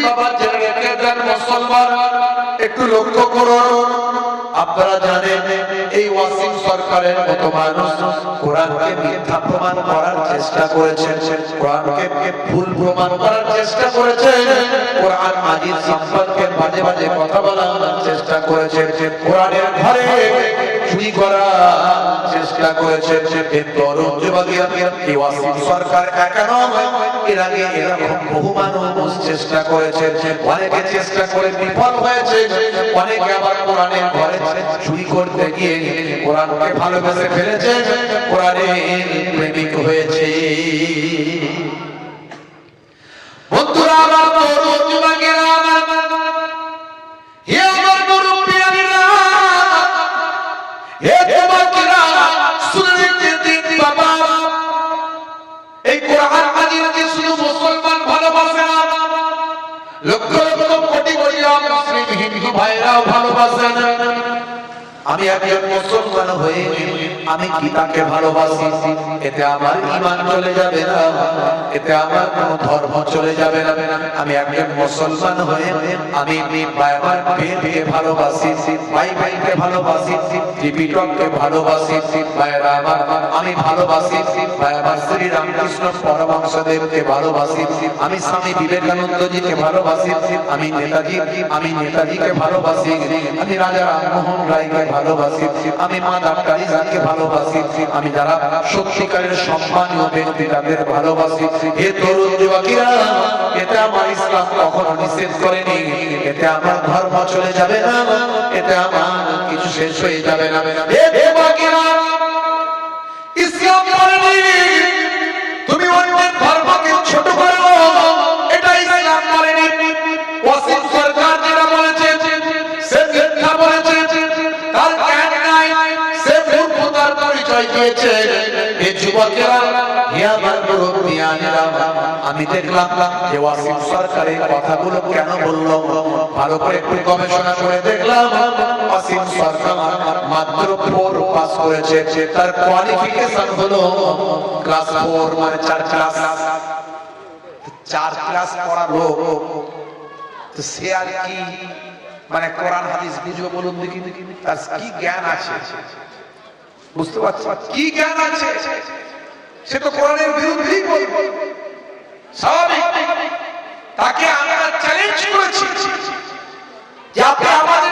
বাবা জেনে রেখে দেন মুসলমান, একটু লক্ষ্য করুন। আপনারা জানেন এই ওয়াসিম সরকারের মতো মানুষ কোরআনকে মিথ্যা প্রমাণ করার চেষ্টা করেছেন, কোরআনকে ভুল প্রমাণ করার চেষ্টা করেছেন, কোরআন মাজিদ সম্পর্কে বাজে বাজে কথা বলার চেষ্টা করেছেন, কোরআনের ঘরে চুরি করার চেষ্টা করেছেন। কিন্তু তরুণ যুবকেরা এই ওয়াসিম সরকার একা নয়, এর আগে এরকম বহু মানুষ চেষ্টা করেছে, অনেকে চেষ্টা করে বিফল হয়েছে, অনেকে আবার কোরআনের ঘরে চুরি করতে গিয়ে কোরআনকে ভালোবেসে ফেলেছে, কোরআনের প্রেমিক হয়েছে। বন্ধুরা আমার, তরুণ যুবকেরা আমার, হে আমার মুরব্বিয়ারা, হে যুবকেরা, শুনে দিন বাবা, এই কোরআন মাজিদকে শুধু মুসলমান ভালোবাসে না, লক্ষ লক্ষ কোটি কোটি মুসলিম হিন্দু ভাইরাও ভালোবাসে না। আমি একজন মুসলমান হয়ে আমি কি তাকে ভালোবাসি? এতে আমার ঈমান চলে যাবে না, এতে আমার কোন ধর্ম চলে যাবে না। আমি একজন মুসলমান হয়ে আমি আমার পেটকে ভালোবাসি, ভাই ভাইকে ভালোবাসি, ত্রিপিটককে ভালোবাসি, ভাইরা আমার আমি ভালোবাসি, ভাই আমার শ্রী রামকৃষ্ণ পরমহংসদেবকে ভালোবাসি, আমি স্বামী বিবেকানন্দজিকে ভালোবাসি, আমি নেতাজিকে ভালোবাসি, আমি রাজা রামমোহন রায়কে ভালোবাসি, আমি মাদার টেরেসাকে ভালোবাসি, আমি যারা সত্যিকারের সম্মানীয় ব্যক্তি তাদের ভালোবাসি। হে তরুণ যুবকেরা, এতে আমার ইসলাম কখনো নিষেধ করেনি, এতে আমার ধর্ম চলে যাবে না, এতে আমার কিছু শেষ হয়ে যাবে না। হে যুবকেরা, ইসলাম বলেনি তুমি অন্যের ধর্মকে ছোট করো, এটা ইসলাম বলেনি। ওয়াসিম সরকার যেটা বলেছে সে মিথ্যা বলেছে, তার জ্ঞান নাই, সে মূর্খতার পরিচয় দিয়েছে। হে যুবকেরা, হে আমার মুরব্বিয়ানেরা, আমি দেখলাম যে ওয়াসিম সরকারের কথাগুলো কেন বললো, ভালো করে একটু গবেষণা করে দেখলাম ওয়াসিম সরকার মাত্র 4 পাস করেছে, তার কোয়ালিফিকেশন হলো ক্লাস 4, মানে 4 ক্লাস পড়া লোক। তো সে আর কি মানে কোরআন হাদিস বুঝবে বলুন দেখি, তার কি জ্ঞান আছে? বুঝতে পারছি কি জ্ঞান আছে? সে তো কোরআনের বিরুদ্ধেই বলবে। স্বাভাবিক, তাকে আমরা চ্যালেঞ্জ করেছি যে আপনি আমার